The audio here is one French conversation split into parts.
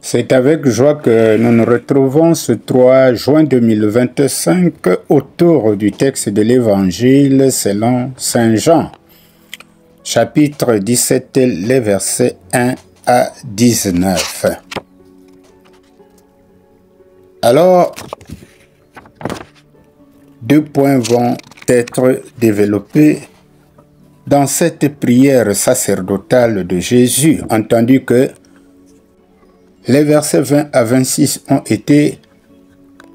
C'est avec joie que nous nous retrouvons ce 3 juin 2025 autour du texte de l'Évangile selon Saint Jean, chapitre 17, les versets 1 à 19. Alors, 2 points vont être développés dans cette prière sacerdotale de Jésus, entendu que les versets 20 à 26 ont été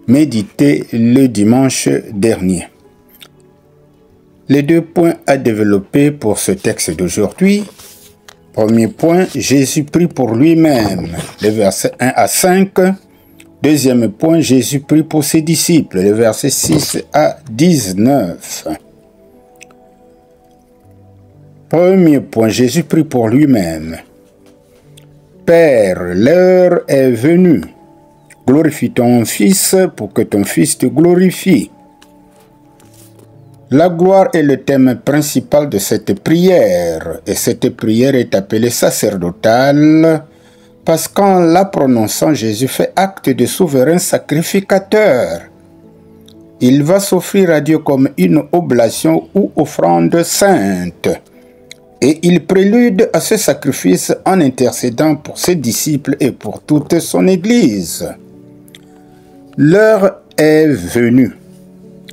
médités le dimanche dernier. Les 2 points à développer pour ce texte d'aujourd'hui. Premier point, Jésus prie pour lui-même, les versets 1 à 5. Deuxième point, Jésus prie pour ses disciples, les versets 6 à 19. Premier point, Jésus prie pour lui-même. Père, l'heure est venue. Glorifie ton Fils pour que ton Fils te glorifie. La gloire est le thème principal de cette prière, et cette prière est appelée sacerdotale parce qu'en la prononçant, Jésus fait acte de souverain sacrificateur. Il va s'offrir à Dieu comme une oblation ou offrande sainte. Et il prélude à ce sacrifice en intercédant pour ses disciples et pour toute son Église. L'heure est venue.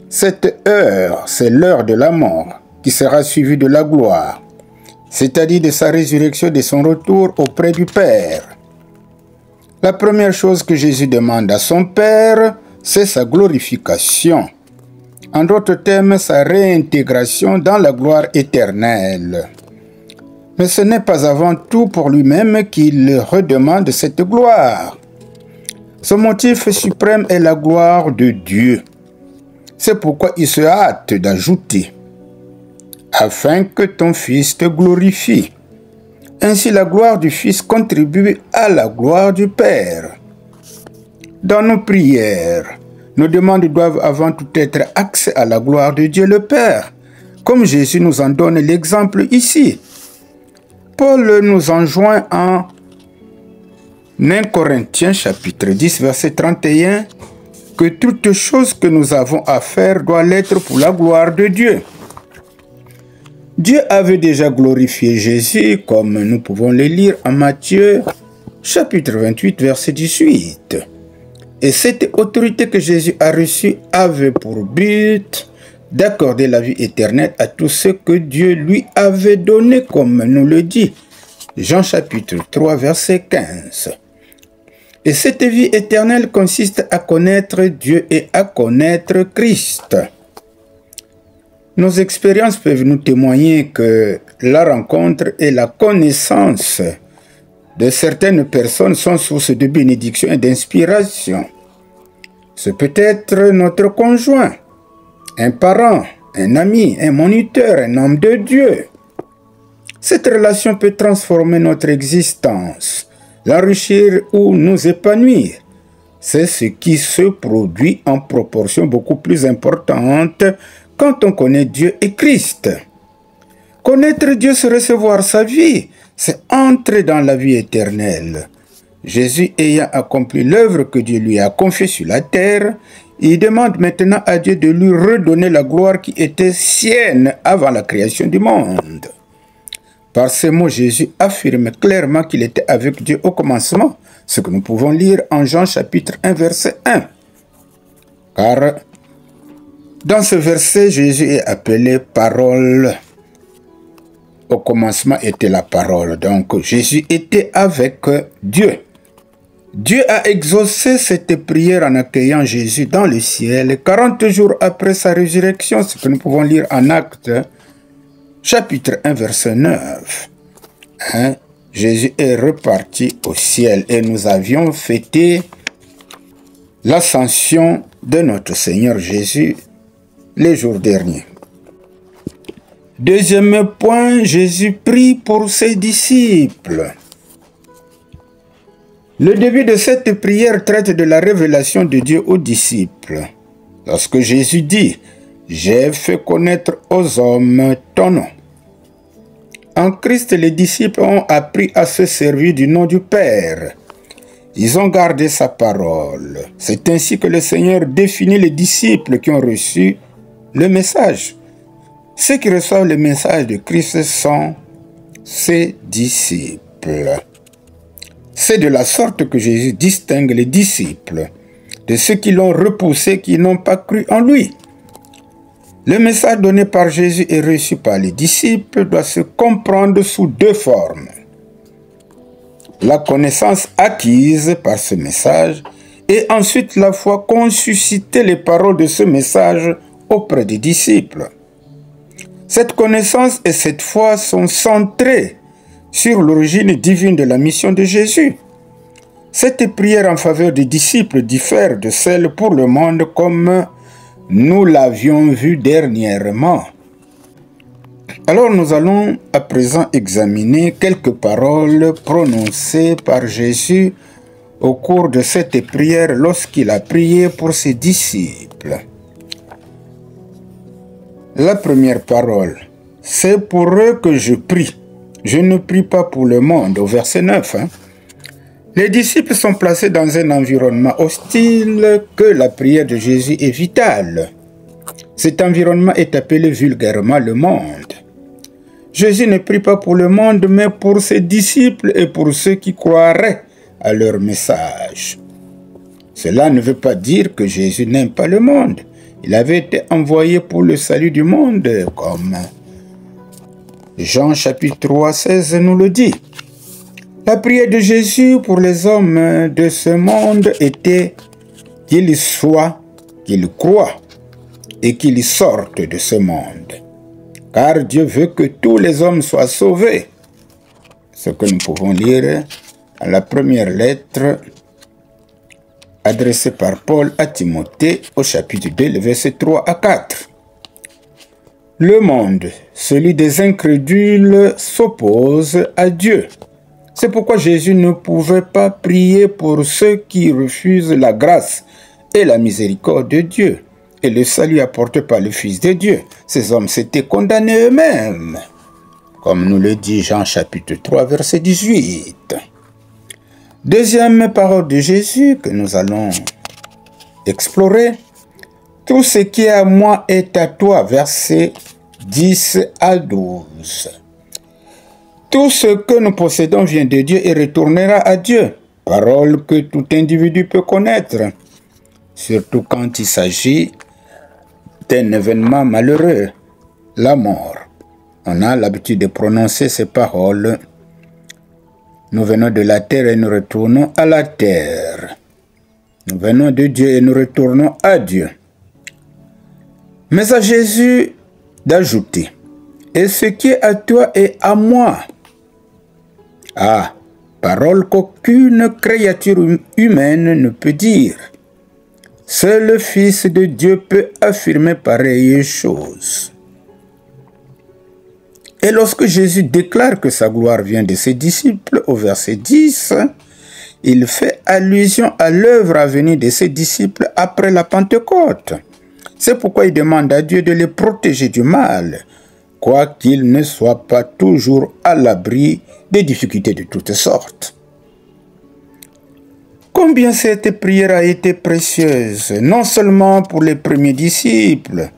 Cette heure, c'est l'heure de la mort, qui sera suivie de la gloire, c'est-à-dire de sa résurrection et de son retour auprès du Père. La première chose que Jésus demande à son Père, c'est sa glorification. En d'autres termes, sa réintégration dans la gloire éternelle. Mais ce n'est pas avant tout pour lui-même qu'il redemande cette gloire. Son motif suprême est la gloire de Dieu. C'est pourquoi il se hâte d'ajouter « afin que ton Fils te glorifie ». Ainsi la gloire du Fils contribue à la gloire du Père. Dans nos prières, nos demandes doivent avant tout être axées à la gloire de Dieu le Père, comme Jésus nous en donne l'exemple ici. Paul nous enjoint en 1 Corinthiens chapitre 10 verset 31 que toute chose que nous avons à faire doit l'être pour la gloire de Dieu. Dieu avait déjà glorifié Jésus, comme nous pouvons le lire en Matthieu chapitre 28 verset 18. Et cette autorité que Jésus a reçue avait pour but d'accorder la vie éternelle à tous ceux que Dieu lui avait donné, comme nous le dit Jean chapitre 3 verset 15. Et cette vie éternelle consiste à connaître Dieu et à connaître Christ. Nos expériences peuvent nous témoigner que la rencontre et la connaissance de certaines personnes sont source de bénédiction et d'inspiration. Ce peut être notre conjoint, un parent, un ami, un moniteur, un homme de Dieu. Cette relation peut transformer notre existence, l'enrichir ou nous épanouir. C'est ce qui se produit en proportion beaucoup plus importante quand on connaît Dieu et Christ. Connaître Dieu, c'est recevoir sa vie, c'est entrer dans la vie éternelle. Jésus ayant accompli l'œuvre que Dieu lui a confiée sur la terre, il demande maintenant à Dieu de lui redonner la gloire qui était sienne avant la création du monde. Par ces mots, Jésus affirme clairement qu'il était avec Dieu au commencement, ce que nous pouvons lire en Jean chapitre 1 verset 1. Car dans ce verset, Jésus est appelé parole. Au commencement était la parole. Donc Jésus était avec Dieu. Dieu a exaucé cette prière en accueillant Jésus dans le ciel 40 jours après sa résurrection, ce que nous pouvons lire en Actes chapitre 1 verset 9. Jésus est reparti au ciel et nous avions fêté l'ascension de notre Seigneur Jésus les jours derniers. Deuxième point, Jésus prie pour ses disciples. Le début de cette prière traite de la révélation de Dieu aux disciples. Lorsque Jésus dit « J'ai fait connaître aux hommes ton nom ». En Christ, les disciples ont appris à se servir du nom du Père. Ils ont gardé sa parole. C'est ainsi que le Seigneur définit les disciples qui ont reçu le message. Ceux qui reçoivent le message de Christ sont ses disciples. C'est de la sorte que Jésus distingue les disciples de ceux qui l'ont repoussé, qui n'ont pas cru en lui. Le message donné par Jésus et reçu par les disciples doit se comprendre sous deux formes. La connaissance acquise par ce message et ensuite la foi qu'ont suscité les paroles de ce message auprès des disciples. Cette connaissance et cette foi sont centrées sur l'origine divine de la mission de Jésus. Cette prière en faveur des disciples diffère de celle pour le monde comme nous l'avions vu dernièrement. Alors nous allons à présent examiner quelques paroles prononcées par Jésus au cours de cette prière lorsqu'il a prié pour ses disciples. La première parole, c'est pour eux que je prie. Je ne prie pas pour le monde, au verset 9. Les disciples sont placés dans un environnement hostile que la prière de Jésus est vitale. Cet environnement est appelé vulgairement le monde. Jésus ne prie pas pour le monde, mais pour ses disciples et pour ceux qui croiraient à leur message. Cela ne veut pas dire que Jésus n'aime pas le monde. Il avait été envoyé pour le salut du monde, comme Jean chapitre 3, 16 nous le dit. La prière de Jésus pour les hommes de ce monde était qu'ils soient, qu'ils croient et qu'ils sortent de ce monde. Car Dieu veut que tous les hommes soient sauvés. Ce que nous pouvons lire à la première lettre adressée par Paul à Timothée au chapitre 2, le verset 3 à 4. Le monde, celui des incrédules, s'oppose à Dieu. C'est pourquoi Jésus ne pouvait pas prier pour ceux qui refusent la grâce et la miséricorde de Dieu et le salut apporté par le Fils de Dieu. Ces hommes s'étaient condamnés eux-mêmes, comme nous le dit Jean chapitre 3, verset 18. Deuxième parole de Jésus que nous allons explorer. Tout ce qui est à moi est à toi, versets 10 à 12. Tout ce que nous possédons vient de Dieu et retournera à Dieu. Parole que tout individu peut connaître, surtout quand il s'agit d'un événement malheureux, la mort. On a l'habitude de prononcer ces paroles. Nous venons de la terre et nous retournons à la terre. Nous venons de Dieu et nous retournons à Dieu. Mais à Jésus d'ajouter, et ce qui est à toi est à moi. Ah, parole qu'aucune créature humaine ne peut dire. Seul le Fils de Dieu peut affirmer pareille chose. Et lorsque Jésus déclare que sa gloire vient de ses disciples, au verset 10, il fait allusion à l'œuvre à venir de ses disciples après la Pentecôte. C'est pourquoi il demande à Dieu de les protéger du mal, quoiqu'ils ne soient pas toujours à l'abri des difficultés de toutes sortes. Combien cette prière a été précieuse, non seulement pour les premiers disciples,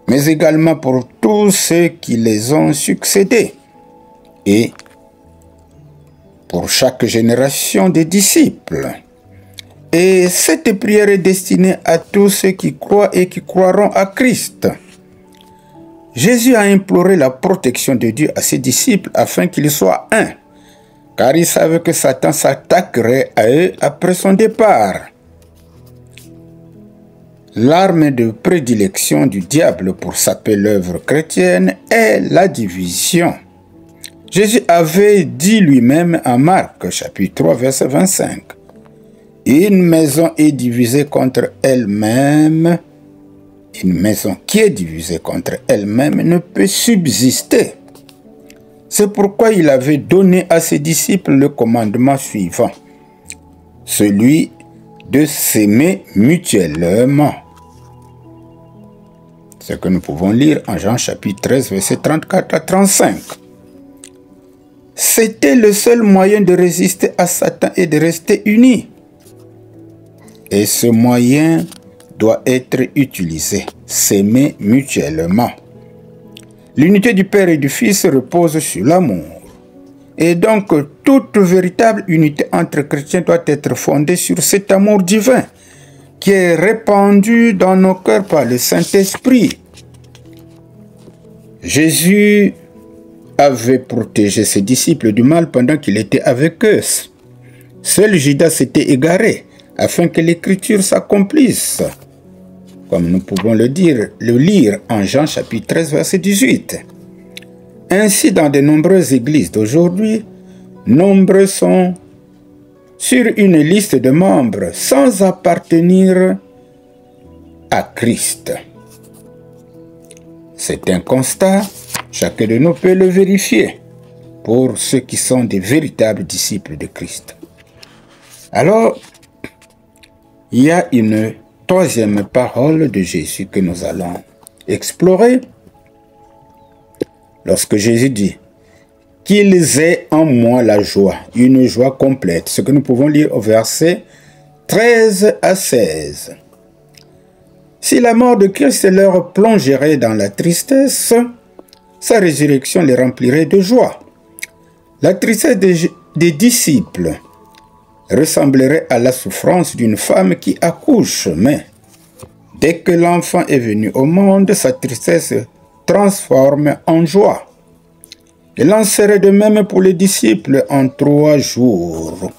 mais également pour tous ceux qui les ont succédés, et pour chaque génération de disciples. Et cette prière est destinée à tous ceux qui croient et qui croiront à Christ. Jésus a imploré la protection de Dieu à ses disciples afin qu'ils soient un, car il savait que Satan s'attaquerait à eux après son départ. L'arme de prédilection du diable pour saper l'œuvre chrétienne est la division. Jésus avait dit lui-même en Marc, chapitre 3, verset 25, « Une maison est divisée contre elle-même, une maison qui est divisée contre elle-même ne peut subsister. » C'est pourquoi il avait donné à ses disciples le commandement suivant, celui de s'aimer mutuellement. Ce que nous pouvons lire en Jean chapitre 13, verset 34 à 35. C'était le seul moyen de résister à Satan et de rester unis. Et ce moyen doit être utilisé, s'aimer mutuellement. L'unité du Père et du Fils repose sur l'amour. Et donc, toute véritable unité entre chrétiens doit être fondée sur cet amour divin qui est répandu dans nos cœurs par le Saint-Esprit. Jésus avait protégé ses disciples du mal pendant qu'il était avec eux. Seul Judas s'était égaré afin que l'Écriture s'accomplisse, comme nous pouvons le lire en Jean chapitre 13, verset 18. Ainsi, dans de nombreuses églises d'aujourd'hui, nombreux sont sur une liste de membres sans appartenir à Christ. C'est un constat, chacun de nous peut le vérifier pour ceux qui sont des véritables disciples de Christ. Alors, il y a une troisième parole de Jésus que nous allons explorer. Lorsque Jésus dit qu'ils aient en moi la joie, une joie complète, ce que nous pouvons lire au verset 13 à 16. Si la mort de Christ leur plongerait dans la tristesse, sa résurrection les remplirait de joie. La tristesse des disciples ressemblerait à la souffrance d'une femme qui accouche, mais dès que l'enfant est venu au monde, sa tristesse transforme en joie. Il en serait de même pour les disciples en 3 jours.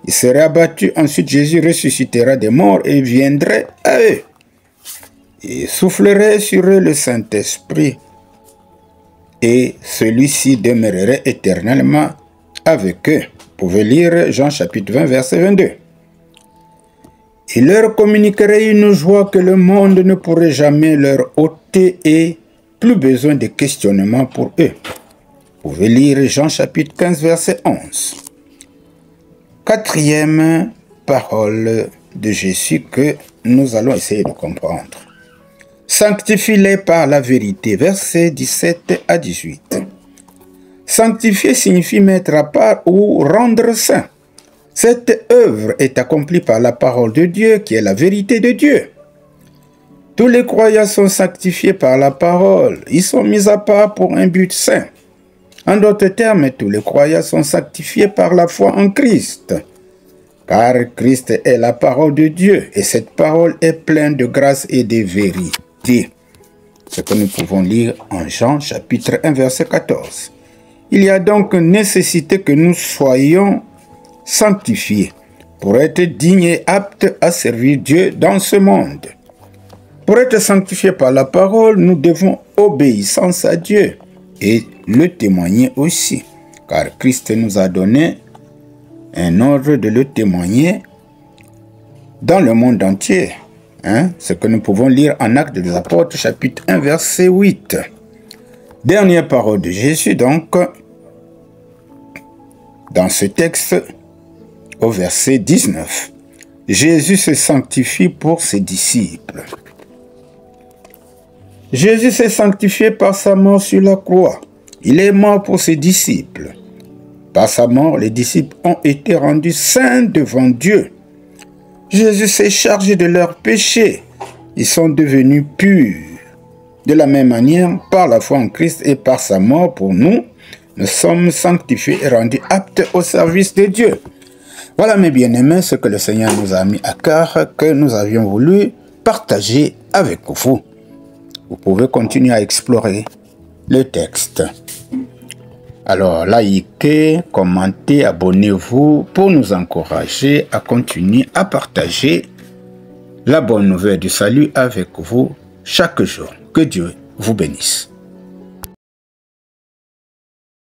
Ils seraient abattus, ensuite Jésus ressuscitera des morts et viendrait à eux. Il soufflerait sur eux le Saint-Esprit et celui-ci demeurerait éternellement avec eux. Vous pouvez lire Jean chapitre 20, verset 22. Il leur communiquerait une joie que le monde ne pourrait jamais leur ôter et plus besoin de questionnement pour eux. Vous pouvez lire Jean chapitre 15, verset 11. Quatrième parole de Jésus que nous allons essayer de comprendre. Sanctifie-les par la vérité, versets 17 à 18. Sanctifier signifie mettre à part ou rendre saint. Cette œuvre est accomplie par la parole de Dieu qui est la vérité de Dieu. Tous les croyants sont sanctifiés par la parole. Ils sont mis à part pour un but saint. En d'autres termes, tous les croyants sont sanctifiés par la foi en Christ. Car Christ est la parole de Dieu et cette parole est pleine de grâce et de vérité. Ce que nous pouvons lire en Jean chapitre 1 verset 14. Il y a donc nécessité que nous soyons sanctifiés pour être dignes et aptes à servir Dieu dans ce monde. Pour être sanctifiés par la parole, nous devons obéissance à Dieu et le témoigner aussi, car Christ nous a donné un ordre de le témoigner dans le monde entier. Ce que nous pouvons lire en Actes des Apôtres, chapitre 1, verset 8. Dernière parole de Jésus, donc, dans ce texte, au verset 19. Jésus se sanctifie pour ses disciples. Jésus s'est sanctifié par sa mort sur la croix. Il est mort pour ses disciples. Par sa mort, les disciples ont été rendus saints devant Dieu. Jésus s'est chargé de leurs péchés. Ils sont devenus purs. De la même manière, par la foi en Christ et par sa mort pour nous, nous sommes sanctifiés et rendus aptes au service de Dieu. Voilà mes bien-aimés, ce que le Seigneur nous a mis à cœur, que nous avions voulu partager avec vous. Vous pouvez continuer à explorer le texte. Alors, likez, commentez, abonnez-vous pour nous encourager à continuer à partager la bonne nouvelle du salut avec vous chaque jour. Que Dieu vous bénisse.